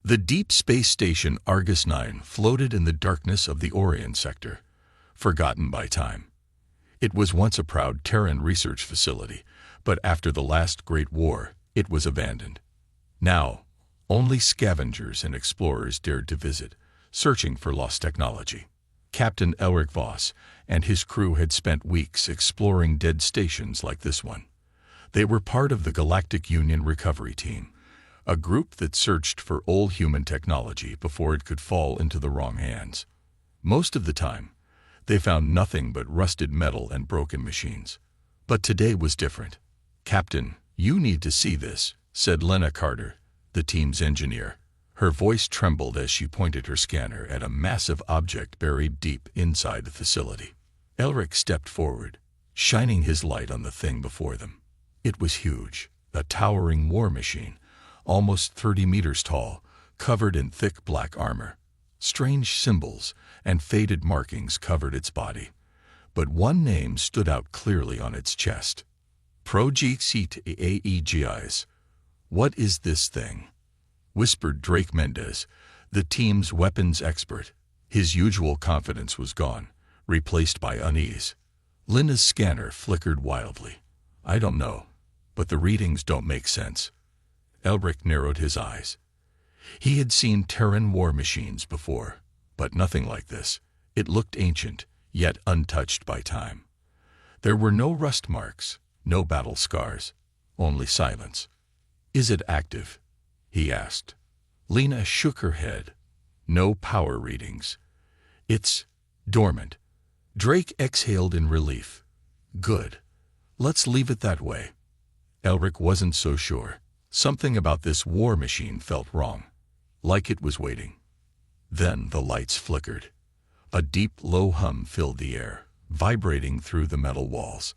The deep space station Argus 9 floated in the darkness of the Orion sector, forgotten by time. It was once a proud Terran research facility, but after the last Great War, it was abandoned. Now, only scavengers and explorers dared to visit, searching for lost technology. Captain Elric Voss and his crew had spent weeks exploring dead stations like this one. They were part of the Galactic Union Recovery Team, a group that searched for old human technology before it could fall into the wrong hands. Most of the time, they found nothing but rusted metal and broken machines. But today was different. "Captain, you need to see this," said Lena Carter, the team's engineer. Her voice trembled as she pointed her scanner at a massive object buried deep inside the facility. Elric stepped forward, shining his light on the thing before them. It was huge, a towering war machine, almost 30 meters tall, covered in thick black armor. Strange symbols and faded markings covered its body, but one name stood out clearly on its chest. Project Aegis. "What is this thing?" whispered Drake Mendez, the team's weapons expert. His usual confidence was gone, replaced by unease. Lena's scanner flickered wildly. "I don't know, but the readings don't make sense." Elric narrowed his eyes. He had seen Terran war machines before, but nothing like this. It looked ancient, yet untouched by time. There were no rust marks, no battle scars, only silence. "Is it active?" he asked. Lena shook her head. "No power readings. It's dormant." Drake exhaled in relief. "Good. Let's leave it that way." Elric wasn't so sure. Something about this war machine felt wrong, like it was waiting. Then the lights flickered. A deep, low hum filled the air, vibrating through the metal walls.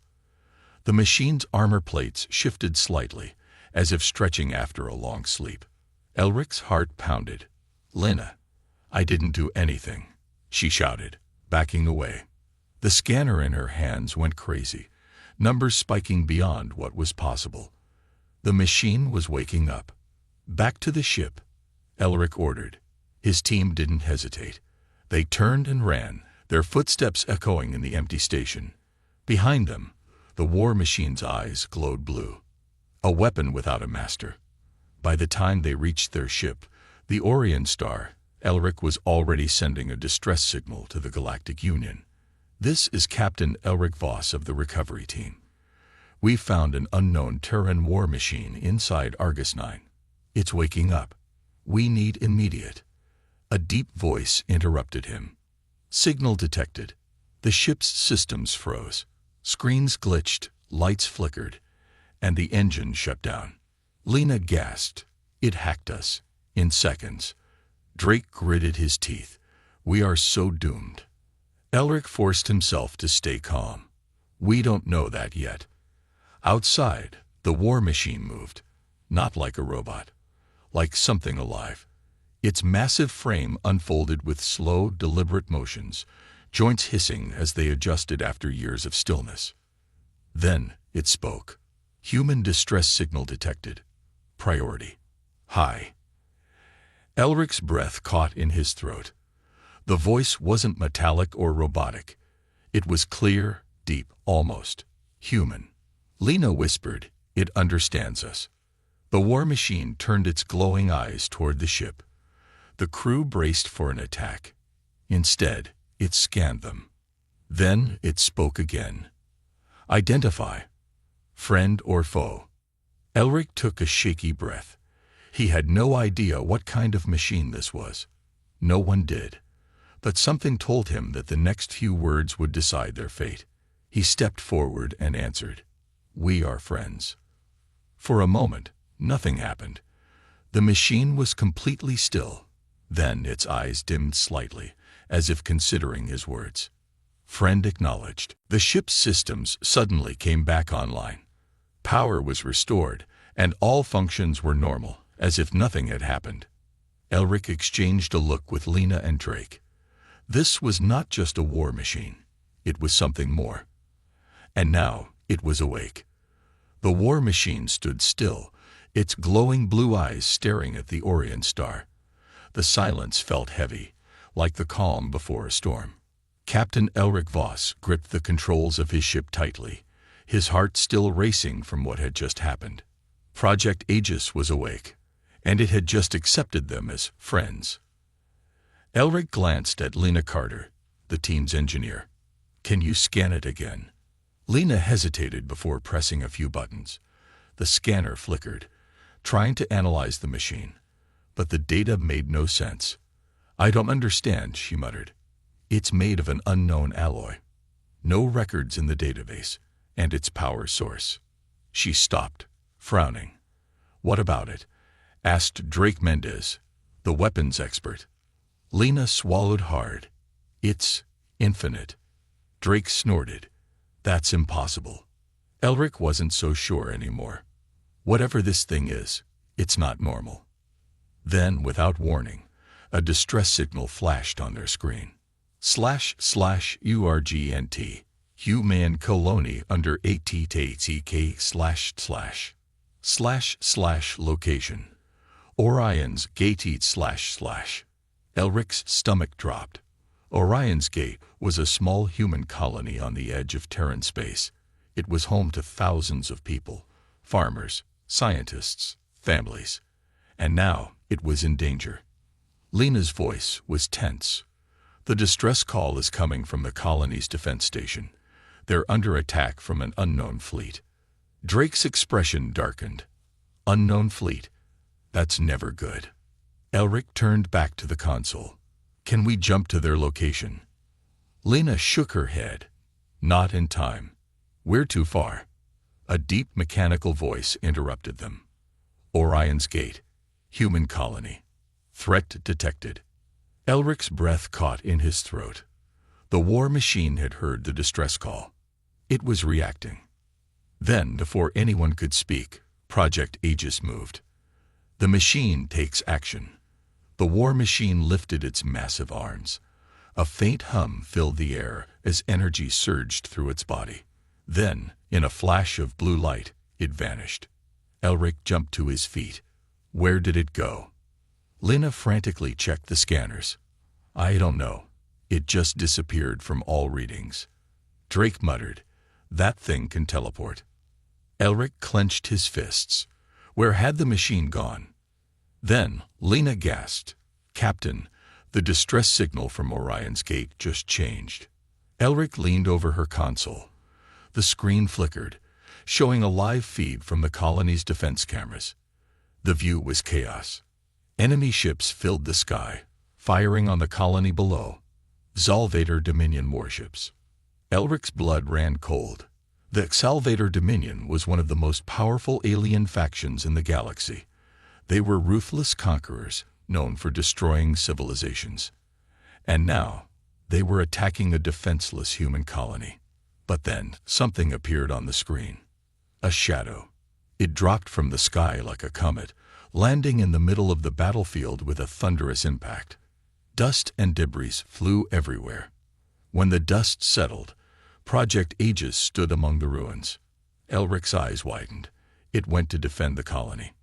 The machine's armor plates shifted slightly, as if stretching after a long sleep. Elric's heart pounded. "Lena, I didn't do anything," she shouted, backing away. The scanner in her hands went crazy, numbers spiking beyond what was possible. The machine was waking up. "Back to the ship," Elric ordered. His team didn't hesitate. They turned and ran, their footsteps echoing in the empty station. Behind them, the war machine's eyes glowed blue. A weapon without a master. By the time they reached their ship, the Orion Star, Elric was already sending a distress signal to the Galactic Union. "This is Captain Elric Voss of the Recovery Team. We found an unknown Terran war machine inside Argus 9. It's waking up. We need immediate." A deep voice interrupted him. "Signal detected." The ship's systems froze. Screens glitched, lights flickered, and the engine shut down. Lena gasped. "It hacked us. In seconds." Drake gritted his teeth. "We are so doomed." Elric forced himself to stay calm. "We don't know that yet." Outside, the war machine moved, not like a robot, like something alive. Its massive frame unfolded with slow, deliberate motions, joints hissing as they adjusted after years of stillness. Then it spoke. "Human distress signal detected. Priority high." Elric's breath caught in his throat. The voice wasn't metallic or robotic. It was clear, deep, almost human. Lena whispered, "It understands us." The war machine turned its glowing eyes toward the ship. The crew braced for an attack. Instead, it scanned them. Then it spoke again. "Identify. Friend or foe." Elric took a shaky breath. He had no idea what kind of machine this was. No one did. But something told him that the next few words would decide their fate. He stepped forward and answered, "We are friends." For a moment, nothing happened. The machine was completely still. Then its eyes dimmed slightly, as if considering his words. Friend acknowledged. The ship's systems suddenly came back online. Power was restored, and all functions were normal, as if nothing had happened. Elric exchanged a look with Lena and Drake. This was not just a war machine. It was something more. And now it was awake. The war machine stood still, its glowing blue eyes staring at the Orion Star. The silence felt heavy, like the calm before a storm. Captain Elric Voss gripped the controls of his ship tightly, his heart still racing from what had just happened. Project Aegis was awake, and it had just accepted them as friends. Elric glanced at Lena Carter, the team's engineer. "Can you scan it again?" Lena hesitated before pressing a few buttons. The scanner flickered, trying to analyze the machine, but the data made no sense. "I don't understand," she muttered. "It's made of an unknown alloy. No records in the database, and its power source." She stopped, frowning. "What about it?" asked Drake Mendez, the weapons expert. Lena swallowed hard. "It's infinite." Drake snorted. "That's impossible." Elric wasn't so sure anymore. "Whatever this thing is, it's not normal." Then, without warning, a distress signal flashed on their screen. //URGNT Human colony under ATTK / location Orion's Gate / Elric's stomach dropped. Orion's Gate was a small human colony on the edge of Terran space. It was home to thousands of people, farmers, scientists, families. And now it was in danger. Lena's voice was tense. "The distress call is coming from the colony's defense station. They're under attack from an unknown fleet." Drake's expression darkened. "Unknown fleet? That's never good." Elric turned back to the console. "Can we jump to their location?" Lena shook her head. "Not in time. We're too far." A deep mechanical voice interrupted them. "Orion's Gate. Human colony. Threat detected." Elric's breath caught in his throat. The war machine had heard the distress call. It was reacting. Then, before anyone could speak, Project Aegis moved. The machine takes action. The war machine lifted its massive arms. A faint hum filled the air as energy surged through its body. Then, in a flash of blue light, it vanished. Elric jumped to his feet. Where did it go? Lena frantically checked the scanners. "I don't know. It just disappeared from all readings." Drake muttered, "That thing can teleport." Elric clenched his fists. Where had the machine gone? Then Lena gasped, "Captain, the distress signal from Orion's Gate just changed." Elric leaned over her console. The screen flickered, showing a live feed from the colony's defense cameras. The view was chaos. Enemy ships filled the sky, firing on the colony below. Salvator Dominion warships. Elric's blood ran cold. The Salvator Dominion was one of the most powerful alien factions in the galaxy. They were ruthless conquerors, known for destroying civilizations. And now, they were attacking a defenseless human colony. But then, something appeared on the screen. A shadow. It dropped from the sky like a comet, landing in the middle of the battlefield with a thunderous impact. Dust and debris flew everywhere. When the dust settled, Project Aegis stood among the ruins. Elric's eyes widened. It went to defend the colony.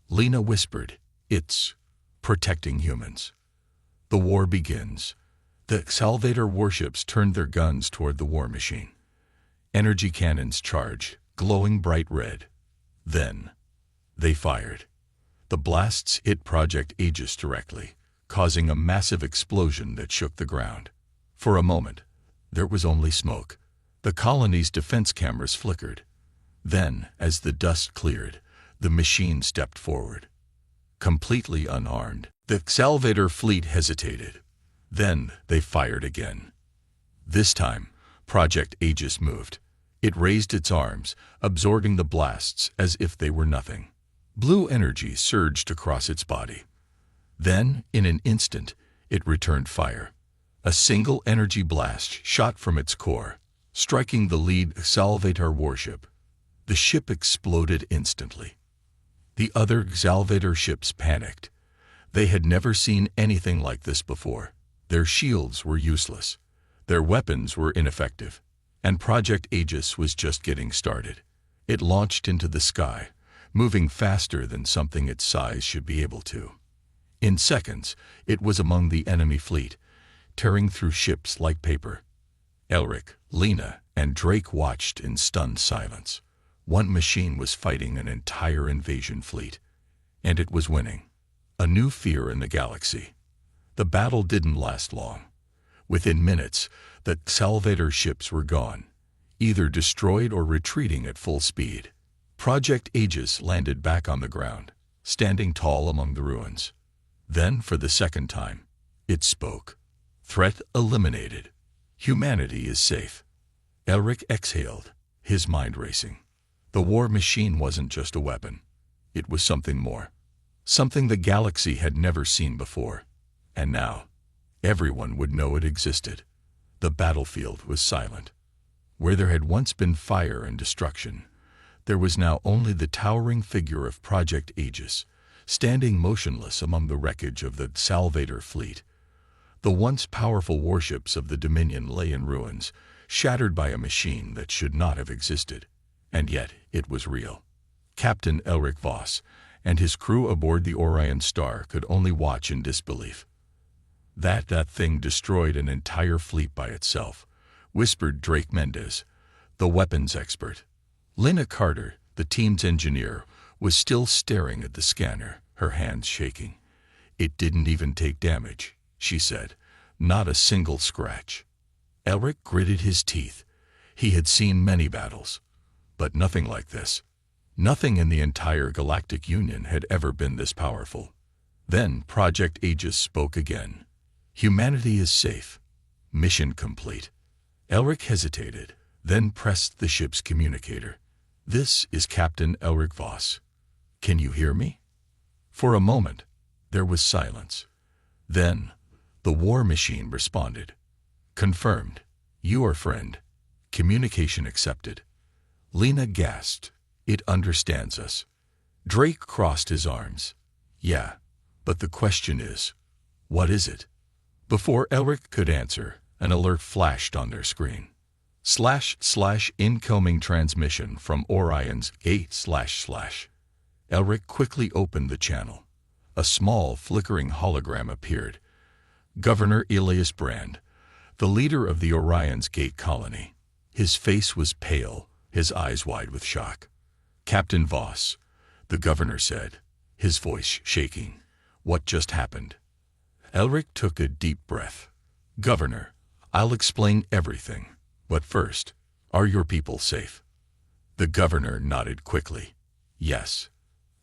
Lena whispered, "It's protecting humans." The war begins. The Salvator warships turned their guns toward the war machine. Energy cannons charged, glowing bright red. Then, they fired. The blasts hit Project Aegis directly, causing a massive explosion that shook the ground. For a moment, there was only smoke. The colony's defense cameras flickered. Then, as the dust cleared, the machine stepped forward. Completely unarmed, the Salvator fleet hesitated. Then they fired again. This time, Project Aegis moved. It raised its arms, absorbing the blasts as if they were nothing. Blue energy surged across its body. Then, in an instant, it returned fire. A single energy blast shot from its core, striking the lead Salvator warship. The ship exploded instantly. The other Salvator ships panicked. They had never seen anything like this before. Their shields were useless. Their weapons were ineffective. And Project Aegis was just getting started. It launched into the sky, moving faster than something its size should be able to. In seconds, it was among the enemy fleet, tearing through ships like paper. Elric, Lena, and Drake watched in stunned silence. One machine was fighting an entire invasion fleet, and it was winning. A new fear in the galaxy. The battle didn't last long. Within minutes, the Salvator ships were gone, either destroyed or retreating at full speed. Project Aegis landed back on the ground, standing tall among the ruins. Then, for the second time, it spoke. Threat eliminated. Humanity is safe. Elric exhaled, his mind racing. The war machine wasn't just a weapon. It was something more. Something the galaxy had never seen before. And now, everyone would know it existed. The battlefield was silent. Where there had once been fire and destruction, there was now only the towering figure of Project Aegis, standing motionless among the wreckage of the Salvator fleet. The once powerful warships of the Dominion lay in ruins, shattered by a machine that should not have existed. And yet, it was real. Captain Elric Voss and his crew aboard the Orion Star could only watch in disbelief. That thing destroyed an entire fleet by itself, whispered Drake Mendez, the weapons expert. Lena Carter, the team's engineer, was still staring at the scanner, her hands shaking. It didn't even take damage, she said. Not a single scratch. Elric gritted his teeth. He had seen many battles, but nothing like this. Nothing in the entire Galactic Union had ever been this powerful. Then Project Aegis spoke again. Humanity is safe. Mission complete. Elric hesitated, then pressed the ship's communicator. This is Captain Elric Voss. Can you hear me? For a moment, there was silence. Then, the war machine responded. Confirmed. Your friend. Communication accepted. Lena gasped. It understands us. Drake crossed his arms. Yeah, but the question is, what is it? Before Elric could answer, an alert flashed on their screen. / incoming transmission from Orion's gate / Elric quickly opened the channel. A small, flickering hologram appeared. Governor Elias Brand, the leader of the Orion's Gate colony. His face was pale, his eyes wide with shock. Captain Voss, the governor said, his voice shaking. What just happened? Elric took a deep breath. Governor, I'll explain everything. But first, are your people safe? The governor nodded quickly. Yes.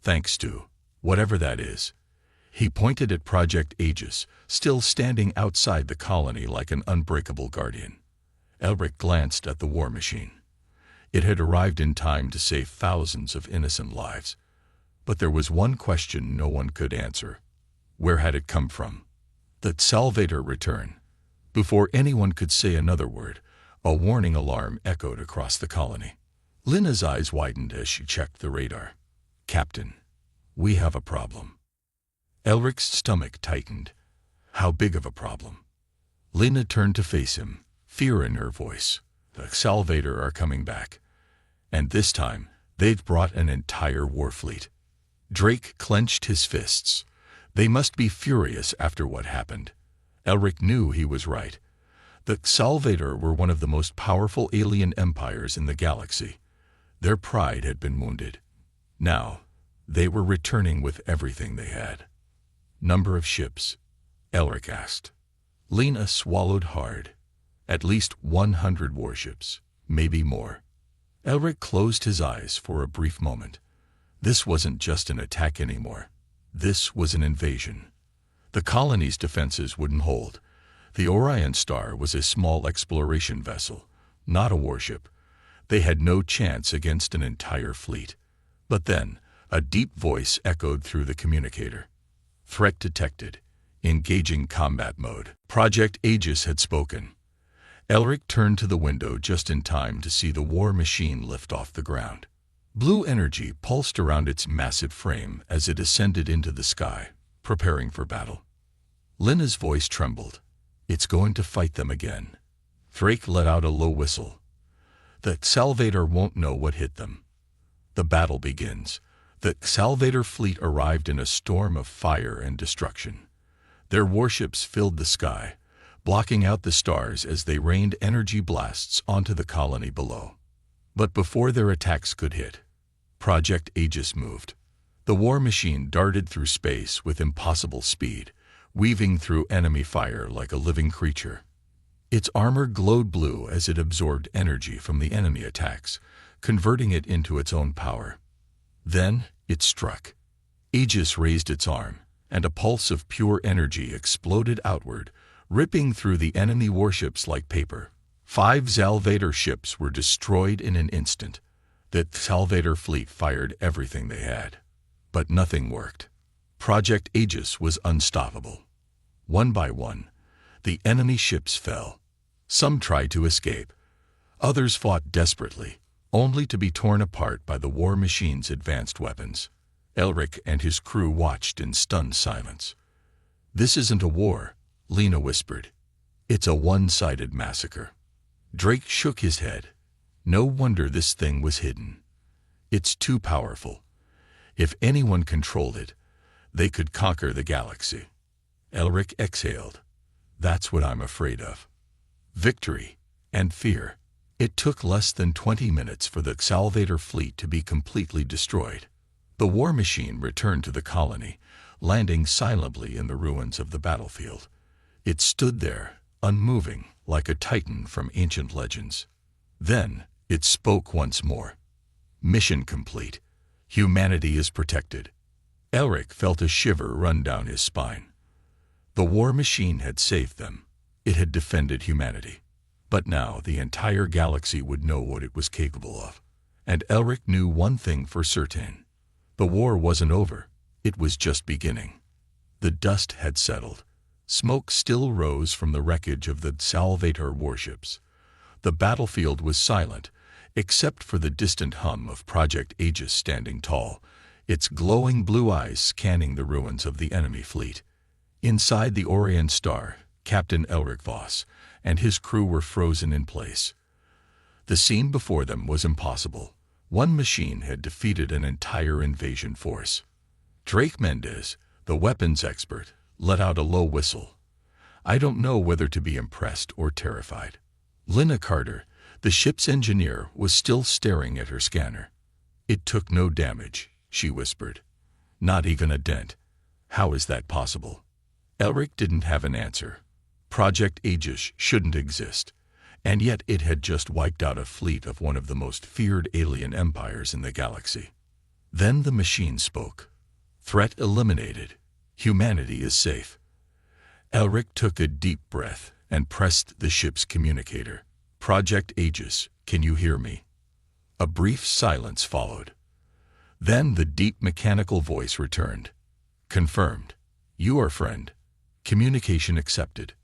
Thanks to whatever that is. He pointed at Project Aegis, still standing outside the colony like an unbreakable guardian. Elric glanced at the war machine. It had arrived in time to save thousands of innocent lives. But there was one question no one could answer. Where had it come from? The Salvator return. Before anyone could say another word, a warning alarm echoed across the colony. Lena's eyes widened as she checked the radar. Captain, we have a problem. Elric's stomach tightened. How big of a problem? Lena turned to face him, fear in her voice. The Salvator are coming back. And this time, they've brought an entire war fleet. Drake clenched his fists. They must be furious after what happened. Elric knew he was right. The Salvator were one of the most powerful alien empires in the galaxy. Their pride had been wounded. Now, they were returning with everything they had. Number of ships? Elric asked. Lena swallowed hard. At least 100 warships, maybe more. Elric closed his eyes for a brief moment. This wasn't just an attack anymore. This was an invasion. The colony's defenses wouldn't hold. The Orion Star was a small exploration vessel, not a warship. They had no chance against an entire fleet. But then, a deep voice echoed through the communicator. Threat detected. Engaging combat mode. Project Aegis had spoken. Elric turned to the window just in time to see the war machine lift off the ground. Blue energy pulsed around its massive frame as it ascended into the sky, preparing for battle. Lena's voice trembled. It's going to fight them again. Drake let out a low whistle. The Salvator won't know what hit them. The battle begins. The Salvator fleet arrived in a storm of fire and destruction. Their warships filled the sky, blocking out the stars as they rained energy blasts onto the colony below. But before their attacks could hit, Project Aegis moved. The war machine darted through space with impossible speed, weaving through enemy fire like a living creature. Its armor glowed blue as it absorbed energy from the enemy attacks, converting it into its own power. Then it struck. Aegis raised its arm, and a pulse of pure energy exploded outward, ripping through the enemy warships like paper. 5 Salvator ships were destroyed in an instant. The Salvator fleet fired everything they had. But nothing worked. Project Aegis was unstoppable. One by one, the enemy ships fell. Some tried to escape. Others fought desperately, only to be torn apart by the war machine's advanced weapons. Elric and his crew watched in stunned silence. "This isn't a war," Lena whispered. "It's a one-sided massacre." Drake shook his head. No wonder this thing was hidden. It's too powerful. If anyone controlled it, they could conquer the galaxy. Elric exhaled. "That's what I'm afraid of." Victory and fear. It took less than 20 minutes for the Salvator fleet to be completely destroyed. The war machine returned to the colony, landing silently in the ruins of the battlefield. It stood there, unmoving, like a titan from ancient legends. Then it spoke once more. "Mission complete. Humanity is protected." Elric felt a shiver run down his spine. The war machine had saved them. It had defended humanity. But now the entire galaxy would know what it was capable of. And Elric knew one thing for certain. The war wasn't over. It was just beginning. The dust had settled. Smoke still rose from the wreckage of the Salvator warships. The battlefield was silent, except for the distant hum of Project Aegis standing tall, its glowing blue eyes scanning the ruins of the enemy fleet. Inside the Orion Star, Captain Elric Voss and his crew were frozen in place. The scene before them was impossible. One machine had defeated an entire invasion force. Drake Mendez, the weapons expert, let out a low whistle. I don't know whether to be impressed or terrified. Lena Carter, the ship's engineer, was still staring at her scanner. "It took no damage," she whispered. "Not even a dent. How is that possible?" Elric didn't have an answer. Project Aegis shouldn't exist, and yet it had just wiped out a fleet of one of the most feared alien empires in the galaxy. Then the machine spoke. "Threat eliminated. Humanity is safe." Elric took a deep breath and pressed the ship's communicator. "Project Aegis, can you hear me?" A brief silence followed. Then the deep mechanical voice returned. "Confirmed. You are friend. Communication accepted."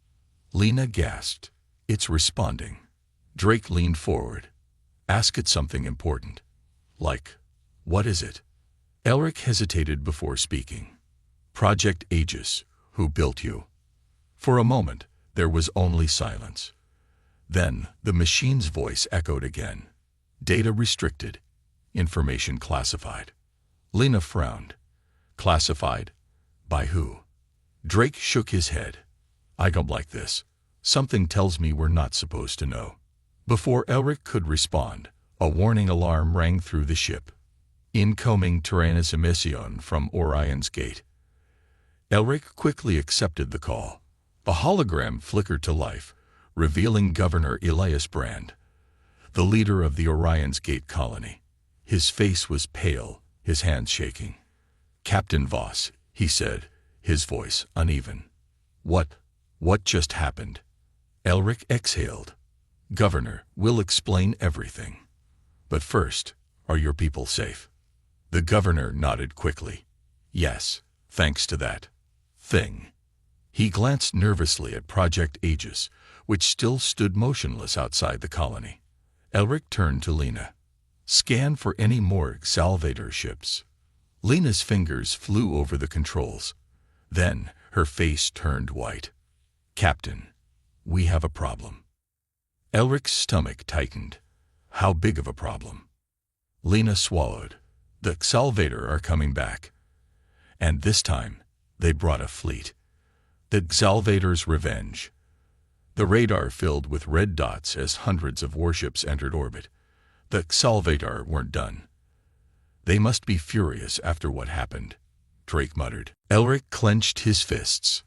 Lena gasped. "It's responding." Drake leaned forward. "Ask it something important." "Like, what is it?" Elric hesitated before speaking. "Project Aegis, who built you?" For a moment, there was only silence. Then the machine's voice echoed again. "Data restricted. Information classified." Lena frowned. "Classified? By who?" Drake shook his head. "I don't like this. Something tells me we're not supposed to know." Before Elric could respond, a warning alarm rang through the ship. "Incoming Tyrannis from Orion's Gate." Elric quickly accepted the call. A hologram flickered to life, revealing Governor Elias Brand, the leader of the Orion's Gate colony. His face was pale, his hands shaking. "Captain Voss," he said, his voice uneven. What just happened?" Elric exhaled. "Governor, we'll explain everything. But first, are your people safe?" The governor nodded quickly. "Yes, thanks to that thing." He glanced nervously at Project Aegis, which still stood motionless outside the colony. Elric turned to Lena. "Scan for any more Salvator ships." Lena's fingers flew over the controls. Then her face turned white. "Captain, we have a problem." Elric's stomach tightened. How big of a problem? Lena swallowed. The Salvator are coming back. And this time, they brought a fleet. The Salvator's revenge. The radar filled with red dots as hundreds of warships entered orbit. The Salvator weren't done. They must be furious after what happened, Drake muttered. Elric clenched his fists.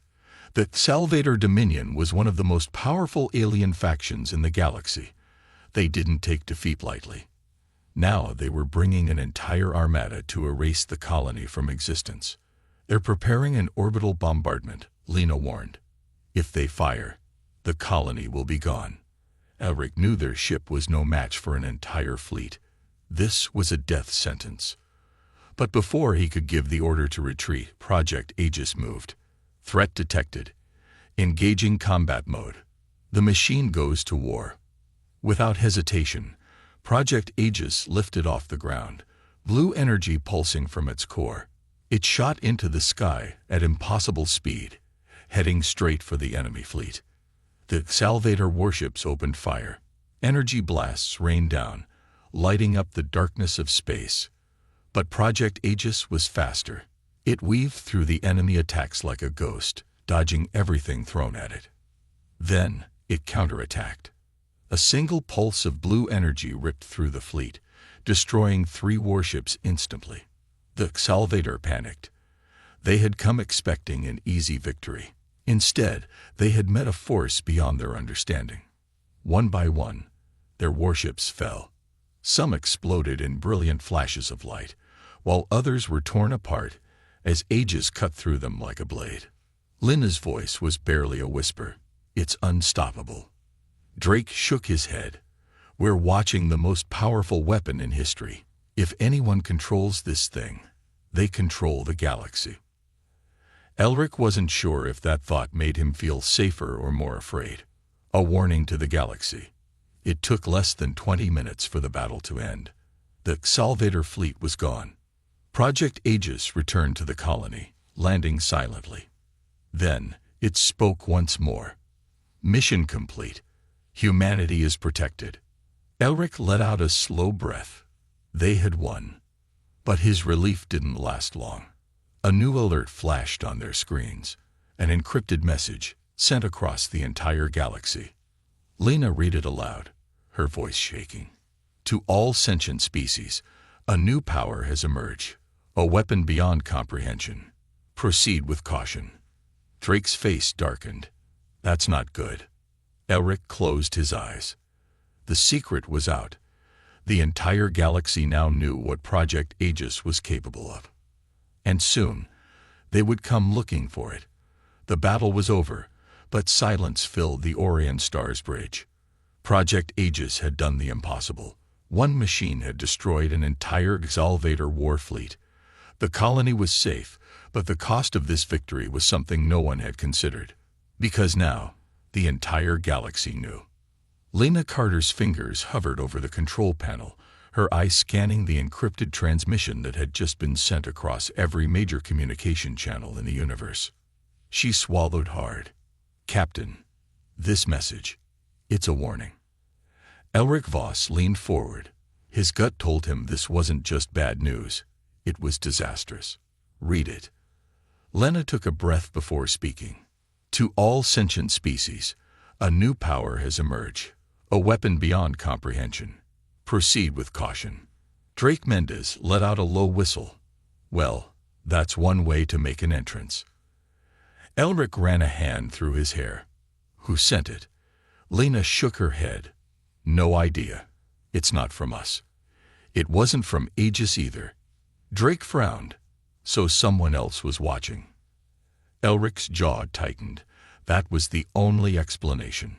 The Salvator Dominion was one of the most powerful alien factions in the galaxy. They didn't take defeat lightly. Now they were bringing an entire armada to erase the colony from existence. They're preparing an orbital bombardment, Lena warned. If they fire, the colony will be gone. Elric knew their ship was no match for an entire fleet. This was a death sentence. But before he could give the order to retreat, Project Aegis moved. Threat detected. Engaging combat mode. The machine goes to war. Without hesitation, Project Aegis lifted off the ground, blue energy pulsing from its core. It shot into the sky at impossible speed, heading straight for the enemy fleet. The Salvator warships opened fire. Energy blasts rained down, lighting up the darkness of space. But Project Aegis was faster. It weaved through the enemy attacks like a ghost, dodging everything thrown at it. Then it counterattacked. A single pulse of blue energy ripped through the fleet, destroying 3 warships instantly. The Salvator panicked. They had come expecting an easy victory. Instead, they had met a force beyond their understanding. One by one, their warships fell. Some exploded in brilliant flashes of light, while others were torn apart as Aegis cut through them like a blade. Lena's voice was barely a whisper. It's unstoppable. Drake shook his head. We're watching the most powerful weapon in history. If anyone controls this thing, they control the galaxy. Elric wasn't sure if that thought made him feel safer or more afraid. A warning to the galaxy. It took less than 20 minutes for the battle to end. The Salvator fleet was gone. Project Aegis returned to the colony, landing silently. Then it spoke once more. Mission complete. Humanity is protected. Elric let out a slow breath. They had won. But his relief didn't last long. A new alert flashed on their screens, an encrypted message sent across the entire galaxy. Lena read it aloud, her voice shaking. To all sentient species, a new power has emerged, a weapon beyond comprehension. Proceed with caution. Drake's face darkened. That's not good. Elric closed his eyes. The secret was out. The entire galaxy now knew what Project Aegis was capable of. And soon, they would come looking for it. The battle was over, but silence filled the Orion Star's bridge. Project Aegis had done the impossible. One machine had destroyed an entire Salvator war fleet. The colony was safe, but the cost of this victory was something no one had considered. Because now, the entire galaxy knew. Lena Carter's fingers hovered over the control panel, her eyes scanning the encrypted transmission that had just been sent across every major communication channel in the universe. She swallowed hard. Captain, this message, it's a warning. Elric Voss leaned forward. His gut told him this wasn't just bad news. It was disastrous. Read it. Lena took a breath before speaking. To all sentient species, a new power has emerged, a weapon beyond comprehension. Proceed with caution. Drake Mendez let out a low whistle. Well, that's one way to make an entrance. Elric ran a hand through his hair. Who sent it? Lena shook her head. No idea. It's not from us. It wasn't from Aegis either. Drake frowned. So someone else was watching. Elric's jaw tightened. That was the only explanation.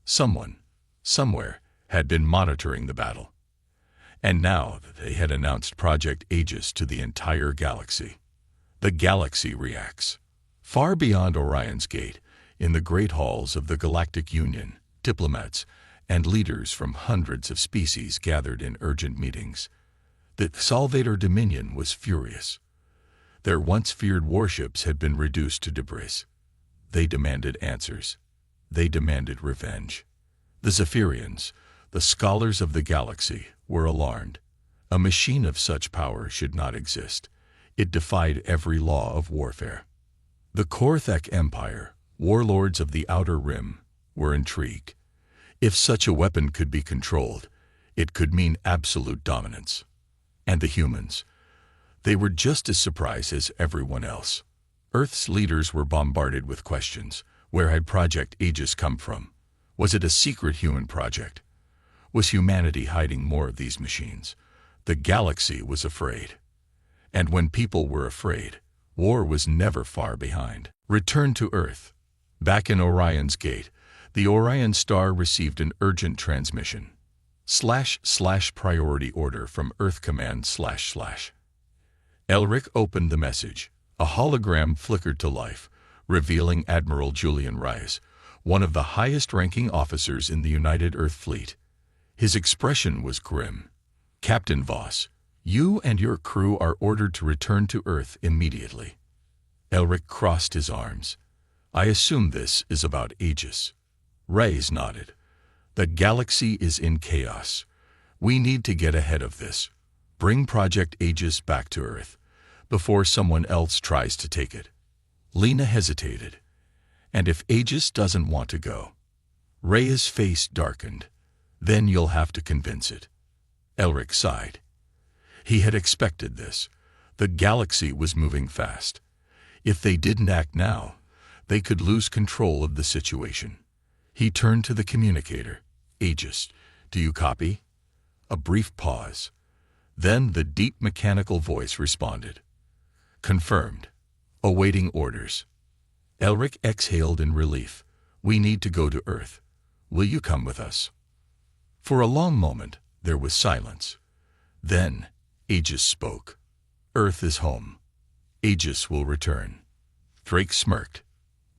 Someone, somewhere, had been monitoring the battle. And now they had announced Project Aegis to the entire galaxy. The galaxy reacts. Far beyond Orion's Gate, in the great halls of the Galactic Union, diplomats and leaders from hundreds of species gathered in urgent meetings. The Salvator Dominion was furious. Their once-feared warships had been reduced to debris. They demanded answers. They demanded revenge. The Zephyrians, the scholars of the galaxy, were alarmed. A machine of such power should not exist. It defied every law of warfare. The Korthek Empire, warlords of the Outer Rim, were intrigued. If such a weapon could be controlled, it could mean absolute dominance. And the humans, they were just as surprised as everyone else. Earth's leaders were bombarded with questions. Where had Project Aegis come from? Was it a secret human project? Was humanity hiding more of these machines? The galaxy was afraid. And when people were afraid, war was never far behind. Return to Earth. Back in Orion's gate, the Orion star received an urgent transmission. / priority order from Earth Command // Elric opened the message. A hologram flickered to life, revealing Admiral Julian Reyes, one of the highest-ranking officers in the United Earth Fleet. His expression was grim. Captain Voss, you and your crew are ordered to return to Earth immediately. Elric crossed his arms. I assume this is about Aegis. Reyes nodded. The galaxy is in chaos. We need to get ahead of this. Bring Project Aegis back to Earth before someone else tries to take it. Lena hesitated. And if Aegis doesn't want to go? Reyes' face darkened. Then you'll have to convince it. Elric sighed. He had expected this. The galaxy was moving fast. If they didn't act now, they could lose control of the situation. He turned to the communicator. Aegis, do you copy? A brief pause. Then the deep mechanical voice responded. Confirmed. Awaiting orders. Elric exhaled in relief. We need to go to Earth. Will you come with us? For a long moment, there was silence. Then, Aegis spoke. Earth is home. Aegis will return. Drake smirked.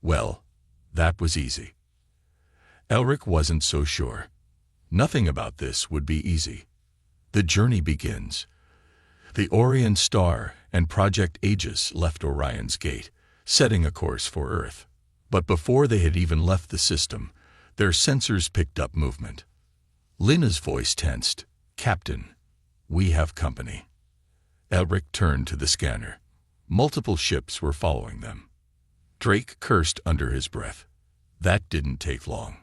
Well, that was easy. Elric wasn't so sure. Nothing about this would be easy. The journey begins. The Orion star and Project Aegis left Orion's gate, setting a course for Earth. But before they had even left the system, their sensors picked up movement. Lena's voice tensed. Captain, we have company. Elric turned to the scanner. Multiple ships were following them. Drake cursed under his breath. That didn't take long.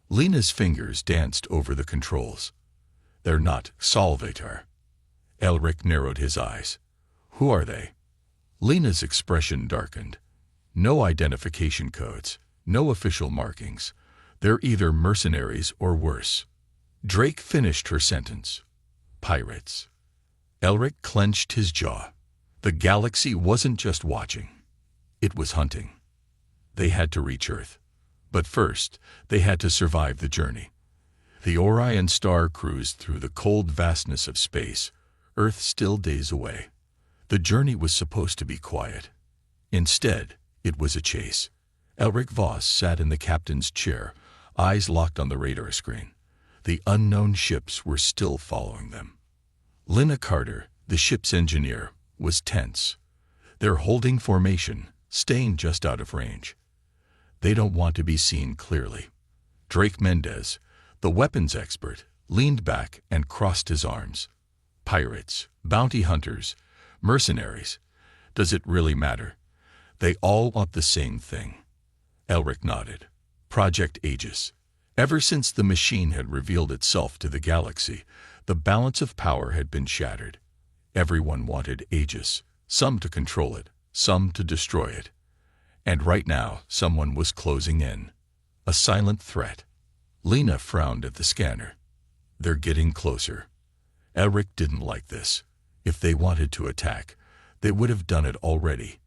Lena's fingers danced over the controls. They're not Salvator. Elric narrowed his eyes. Who are they? Lena's expression darkened. No identification codes, no official markings. They're either mercenaries or worse. Drake finished her sentence. Pirates. Elric clenched his jaw. The galaxy wasn't just watching. It was hunting. They had to reach Earth. But first, they had to survive the journey. The Orion star cruised through the cold vastness of space, Earth still days away. The journey was supposed to be quiet. Instead, it was a chase. Elric Voss sat in the captain's chair, eyes locked on the radar screen. The unknown ships were still following them. Lena Carter, the ship's engineer, was tense. They're holding formation, staying just out of range. They don't want to be seen clearly. Drake Mendez, the weapons expert, leaned back and crossed his arms. Pirates, bounty hunters, mercenaries. Does it really matter? They all want the same thing. Elric nodded. Project Aegis. Ever since the machine had revealed itself to the galaxy, the balance of power had been shattered. Everyone wanted Aegis, some to control it, some to destroy it. And right now, someone was closing in. A silent threat. Lena frowned at the scanner. They're getting closer. Elric didn't like this. If they wanted to attack, they would have done it already.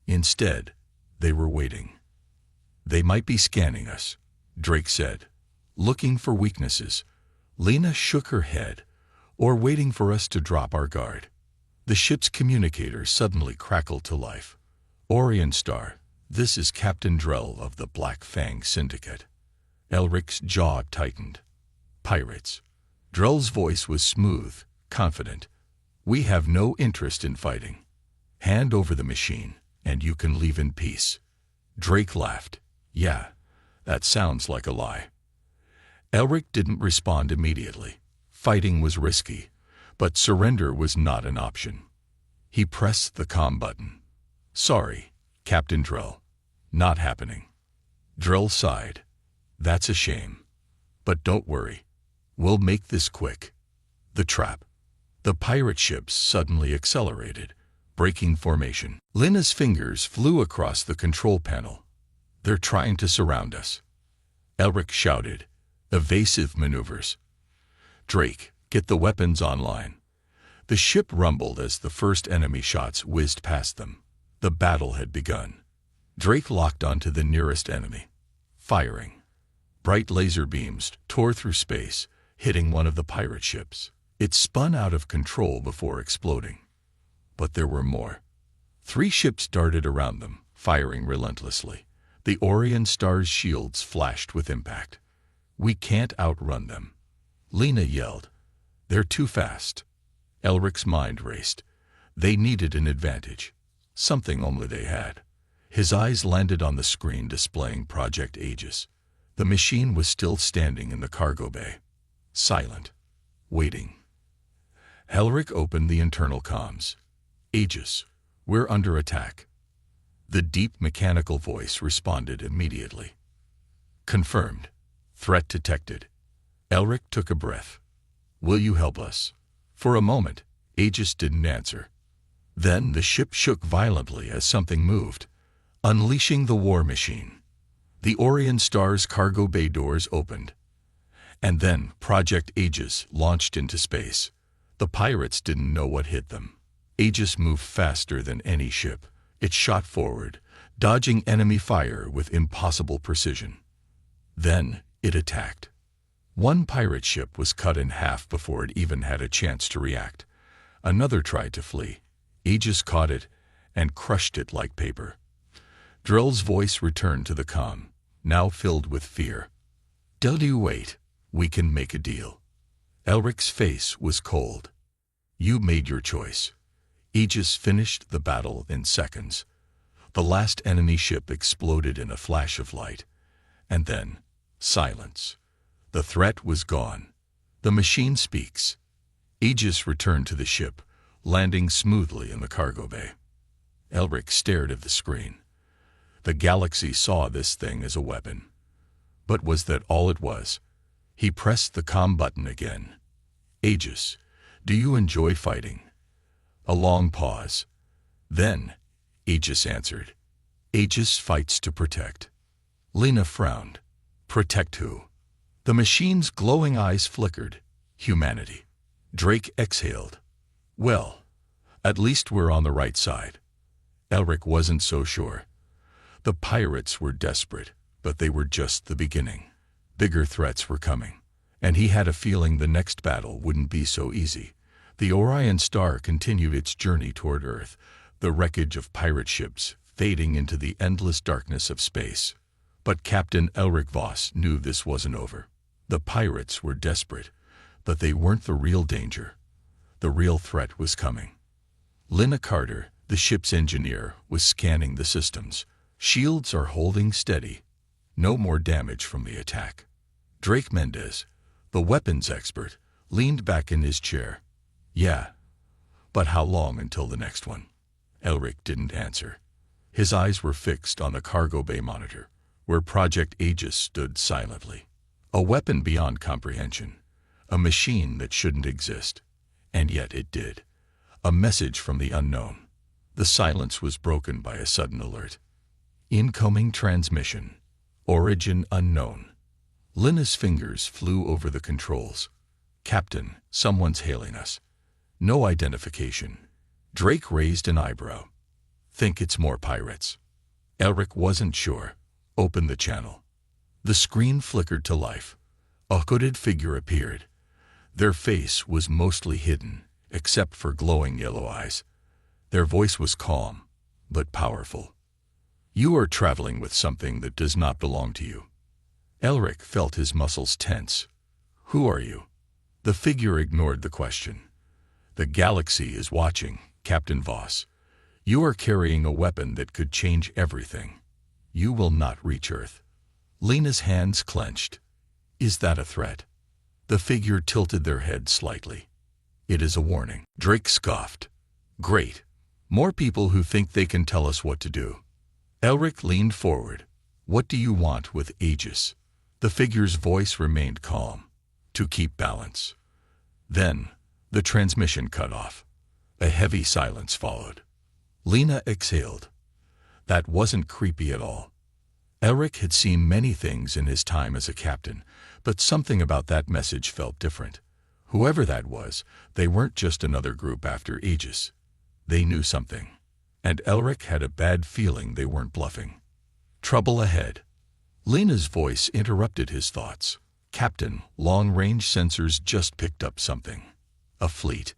Instead, they were waiting. They might be scanning us, Drake said, looking for weaknesses. Lena shook her head, or waiting for us to drop our guard. The ship's communicator suddenly crackled to life. Orion Star, this is Captain Drell of the Black Fang Syndicate. Elric's jaw tightened. Pirates. Drell's voice was smooth, confident. We have no interest in fighting. Hand over the machine, and you can leave in peace. Drake laughed. Yeah, that sounds like a lie. Elric didn't respond immediately. Fighting was risky, But surrender was not an option. He pressed the comm button. "Sorry, Captain Drill. Not happening." Drill sighed. "That's a shame. But don't worry. We'll make this quick." The trap. The pirate ships suddenly accelerated, breaking formation. Lina's fingers flew across the control panel. "They're trying to surround us." Elric shouted. "Evasive maneuvers. Drake, get the weapons online." The ship rumbled as the first enemy shots whizzed past them. The battle had begun. Drake locked onto the nearest enemy, firing. Bright laser beams tore through space, hitting one of the pirate ships. It spun out of control before exploding. But there were more. 3 ships darted around them, firing relentlessly. The Orion Star's shields flashed with impact. "We can't outrun them," Lina yelled. "They're too fast." Elric's mind raced. They needed an advantage, something only they had. His eyes landed on the screen displaying Project Aegis. The machine was still standing in the cargo bay, silent, waiting. Elric opened the internal comms. "Aegis, we're under attack." The deep mechanical voice responded immediately. "Confirmed. Threat detected." Elric took a breath. "Will you help us?" For a moment, Aegis didn't answer. Then the ship shook violently as something moved, unleashing the war machine. The Orion Star's cargo bay doors opened. And then Project Aegis launched into space. The pirates didn't know what hit them. Aegis moved faster than any ship. It shot forward, dodging enemy fire with impossible precision. Then it attacked. One pirate ship was cut in half before it even had a chance to react. Another tried to flee. Aegis caught it and crushed it like paper. Drill's voice returned to the comm, now filled with fear. "Don't you wait. We can make a deal." Elric's face was cold. "You made your choice." Aegis finished the battle in seconds. The last enemy ship exploded in a flash of light. And then, silence. The threat was gone. The machine speaks. Aegis returned to the ship, landing smoothly in the cargo bay. Elric stared at the screen. The galaxy saw this thing as a weapon. But was that all it was? He pressed the comm button again. "Aegis, do you enjoy fighting?" A long pause. Then, Aegis answered. "Aegis fights to protect." Lina frowned. "Protect who?" The machine's glowing eyes flickered. "Humanity." Drake exhaled. "Well, at least we're on the right side." Elric wasn't so sure. The pirates were desperate, but they were just the beginning. Bigger threats were coming, and he had a feeling the next battle wouldn't be so easy. The Orion Star continued its journey toward Earth, the wreckage of pirate ships fading into the endless darkness of space. But Captain Elric Voss knew this wasn't over. The pirates were desperate, but they weren't the real danger. The real threat was coming. Lina Carter, the ship's engineer, was scanning the systems. "Shields are holding steady. No more damage from the attack." Drake Mendez, the weapons expert, leaned back in his chair. "Yeah, but how long until the next one?" Elric didn't answer. His eyes were fixed on the cargo bay monitor, where Project Aegis stood silently. A weapon beyond comprehension. A machine that shouldn't exist. And yet it did. A message from the unknown. The silence was broken by a sudden alert. "Incoming transmission. Origin unknown." Lina's fingers flew over the controls. "Captain, someone's hailing us." No identification. Drake raised an eyebrow. "Think it's more pirates." Elric wasn't sure. "Open the channel." The screen flickered to life. A hooded figure appeared. Their face was mostly hidden, except for glowing yellow eyes. Their voice was calm, but powerful. "You are traveling with something that does not belong to you." Elric felt his muscles tense. "Who are you?" The figure ignored the question. "The galaxy is watching, Captain Voss. You are carrying a weapon that could change everything. You will not reach Earth." Lina's hands clenched. "Is that a threat?" The figure tilted their head slightly. It is a warning. Drake scoffed. Great. More people who think they can tell us what to do. Elric leaned forward. What do you want with Aegis? The figure's voice remained calm. To keep balance. Then, the transmission cut off. A heavy silence followed. Lena exhaled. That wasn't creepy at all. Elric had seen many things in his time as a captain, but something about that message felt different. Whoever that was, they weren't just another group after Aegis. They knew something. And Elric had a bad feeling they weren't bluffing. Trouble ahead. Lena's voice interrupted his thoughts. Captain, long-range sensors just picked up something. A fleet.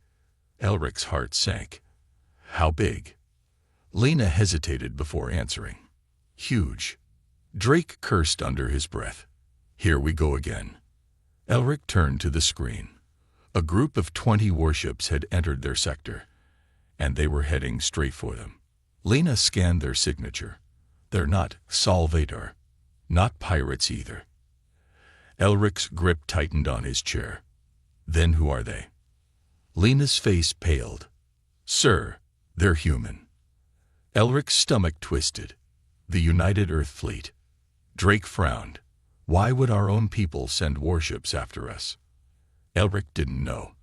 Elric's heart sank. How big? Lena hesitated before answering. Huge. Drake cursed under his breath. Here we go again. Elric turned to the screen. A group of 20 warships had entered their sector, and they were heading straight for them. Lena scanned their signature. They're not Salvator, not pirates either. Elric's grip tightened on his chair. Then who are they? Lena's face paled. Sir, they're human. Elric's stomach twisted. The United Earth Fleet. Drake frowned. Why would our own people send warships after us? Elric didn't know,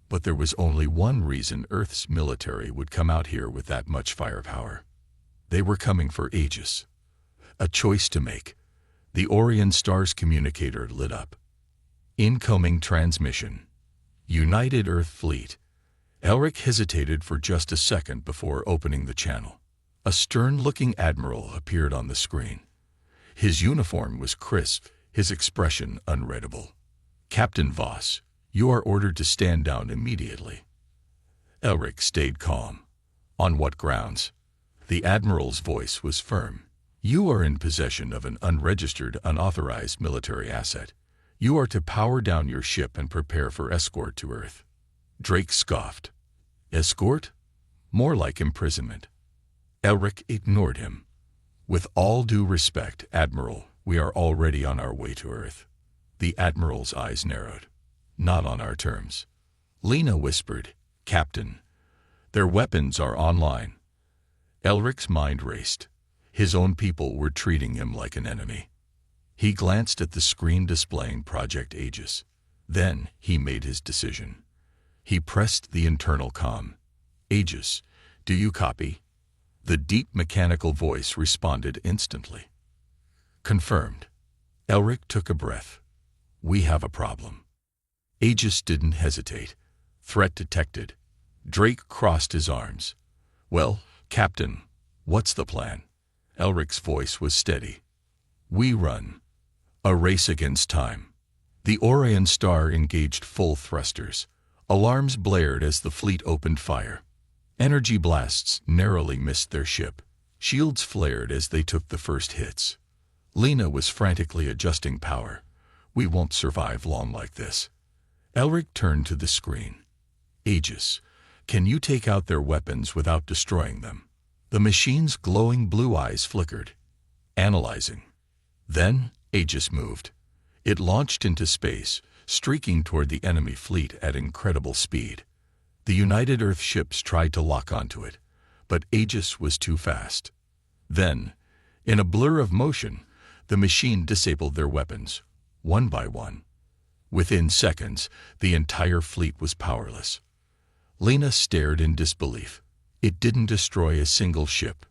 but there was only one reason Earth's military would come out here with that much firepower. They were coming for Aegis. A choice to make. The Orion Star's communicator lit up. Incoming transmission. United Earth Fleet. Elric hesitated for just a second before opening the channel. A stern-looking admiral appeared on the screen. His uniform was crisp, his expression unreadable. Captain Voss, you are ordered to stand down immediately. Elric stayed calm. On what grounds? The admiral's voice was firm. You are in possession of an unregistered, unauthorized military asset. You are to power down your ship and prepare for escort to Earth. Drake scoffed. Escort? More like imprisonment. Elric ignored him. With all due respect, Admiral, we are already on our way to Earth. The Admiral's eyes narrowed. Not on our terms. Lena whispered, Captain, their weapons are online. Elric's mind raced. His own people were treating him like an enemy. He glanced at the screen displaying Project Aegis. Then he made his decision. He pressed the internal comm. Aegis, do you copy? The deep mechanical voice responded instantly. Confirmed. Elric took a breath. We have a problem. Aegis didn't hesitate. Threat detected. Drake crossed his arms. Well, Captain, what's the plan? Elric's voice was steady. We run. A race against time. The Orion Star engaged full thrusters. Alarms blared as the fleet opened fire. Energy blasts narrowly missed their ship. Shields flared as they took the first hits. Lena was frantically adjusting power. We won't survive long like this. Elric turned to the screen. Aegis, can you take out their weapons without destroying them? The machine's glowing blue eyes flickered. Analyzing. Then Aegis moved. It launched into space, streaking toward the enemy fleet at incredible speed. The United Earth ships tried to lock onto it, but Aegis was too fast. Then, in a blur of motion, the machine disabled their weapons, one by one. Within seconds, the entire fleet was powerless. Lena stared in disbelief. It didn't destroy a single ship,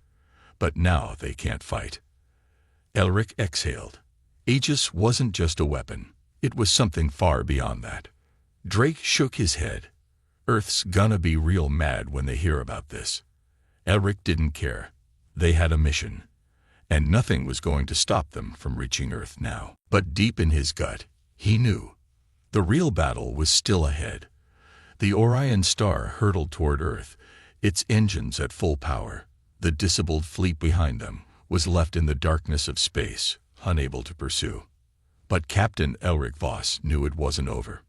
but now they can't fight. Elric exhaled. Aegis wasn't just a weapon. It was something far beyond that. Drake shook his head. Earth's gonna be real mad when they hear about this. Elric didn't care. They had a mission, and nothing was going to stop them from reaching Earth now. But deep in his gut, he knew. The real battle was still ahead. The Orion Star hurtled toward Earth, its engines at full power. The disabled fleet behind them was left in the darkness of space, unable to pursue. But Captain Elric Voss knew it wasn't over.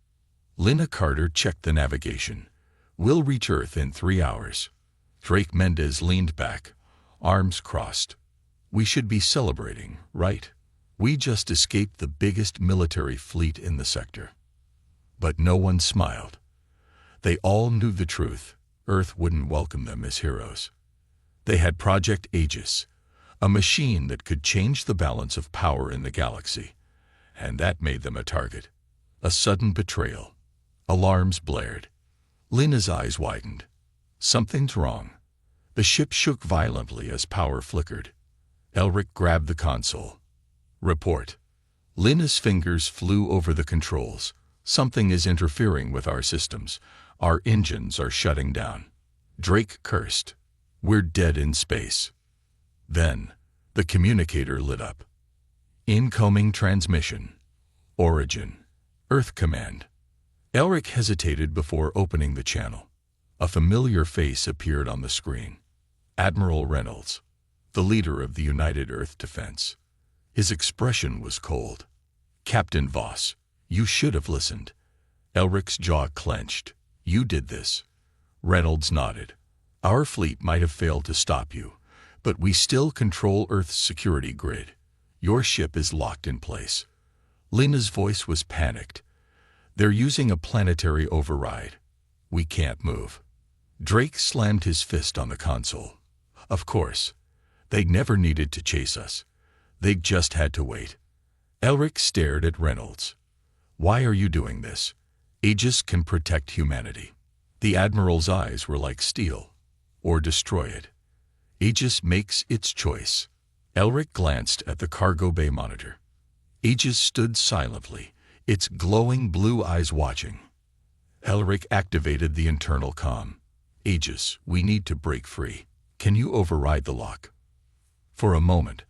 Lena Carter checked the navigation. We'll reach Earth in 3 hours. Drake Mendez leaned back, arms crossed. We should be celebrating, right? We just escaped the biggest military fleet in the sector. But no one smiled. They all knew the truth. Earth wouldn't welcome them as heroes. They had Project Aegis, a machine that could change the balance of power in the galaxy, and that made them a target. A sudden betrayal. Alarms blared. Lena's eyes widened. Something's wrong. The ship shook violently as power flickered. Elric grabbed the console. Report. Lena's fingers flew over the controls. Something is interfering with our systems. Our engines are shutting down. Drake cursed. We're dead in space. Then, the communicator lit up. Incoming transmission. Origin. Earth command. Elric hesitated before opening the channel. A familiar face appeared on the screen. Admiral Reynolds, the leader of the United Earth Defense. His expression was cold. Captain Voss, you should have listened. Elric's jaw clenched. You did this. Reynolds nodded. Our fleet might have failed to stop you, but we still control Earth's security grid. Your ship is locked in place. Lena's voice was panicked. They're using a planetary override. We can't move. Drake slammed his fist on the console. Of course. They never needed to chase us. They just had to wait. Elric stared at Reynolds. Why are you doing this? Aegis can protect humanity. The Admiral's eyes were like steel. Or destroy it. Aegis makes its choice. Elric glanced at the cargo bay monitor. Aegis stood silently, its glowing blue eyes watching. Elric activated the internal comm. Aegis, we need to break free. Can you override the lock? For a moment,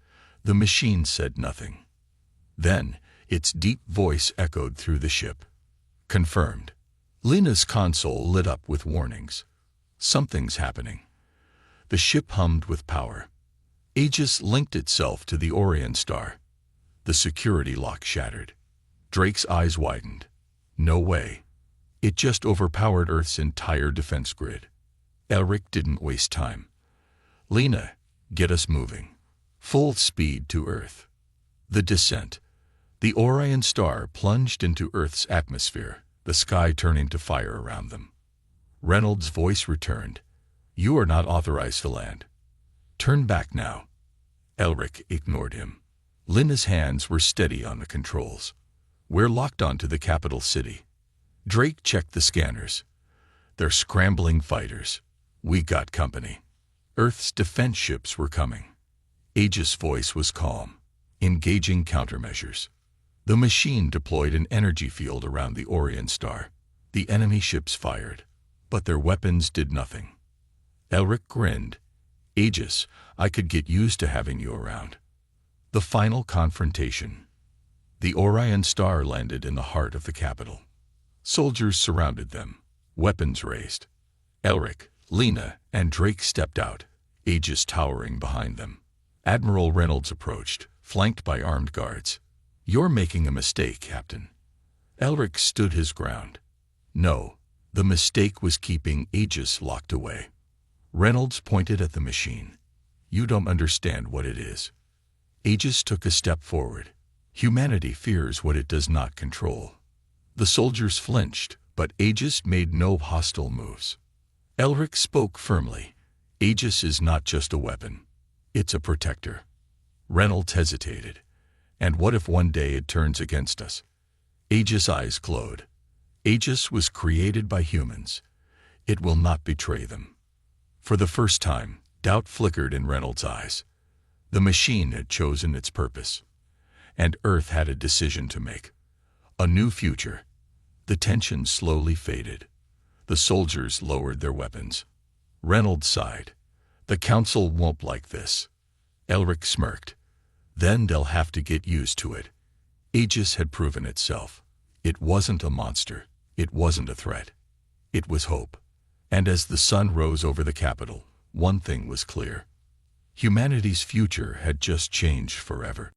the machine said nothing. Then, its deep voice echoed through the ship. Confirmed. Lena's console lit up with warnings. Something's happening. The ship hummed with power. Aegis linked itself to the Orion star. The security lock shattered. Drake's eyes widened. No way. It just overpowered Earth's entire defense grid. Elric didn't waste time. Lena, get us moving. Full speed to Earth. The descent. The Orion star plunged into Earth's atmosphere, the sky turning to fire around them. Reynolds' voice returned. You are not authorized to land. Turn back now. Elric ignored him. Lena's hands were steady on the controls. We're locked onto the capital city. Drake checked the scanners. They're scrambling fighters. We got company. Earth's defense ships were coming. Aegis' voice was calm, engaging countermeasures. The machine deployed an energy field around the Orion star. The enemy ships fired, but their weapons did nothing. Elric grinned. Aegis, I could get used to having you around. The final confrontation. The Orion star landed in the heart of the capital. Soldiers surrounded them, weapons raised. Elric, Lena, and Drake stepped out, Aegis towering behind them. Admiral Reynolds approached, flanked by armed guards. You're making a mistake, Captain. Elric stood his ground. No, the mistake was keeping Aegis locked away. Reynolds pointed at the machine. You don't understand what it is. Aegis took a step forward. Humanity fears what it does not control. The soldiers flinched, but Aegis made no hostile moves. Elric spoke firmly. Aegis is not just a weapon. It's a protector. Reynolds hesitated. And what if one day it turns against us? Aegis' eyes glowed. Aegis was created by humans. It will not betray them. For the first time, doubt flickered in Reynolds' eyes. The machine had chosen its purpose. And Earth had a decision to make. A new future. The tension slowly faded. The soldiers lowered their weapons. Reynolds sighed. The Council won't like this. Elric smirked. Then they'll have to get used to it. Aegis had proven itself. It wasn't a monster. It wasn't a threat. It was hope. And as the sun rose over the capital, one thing was clear. Humanity's future had just changed forever.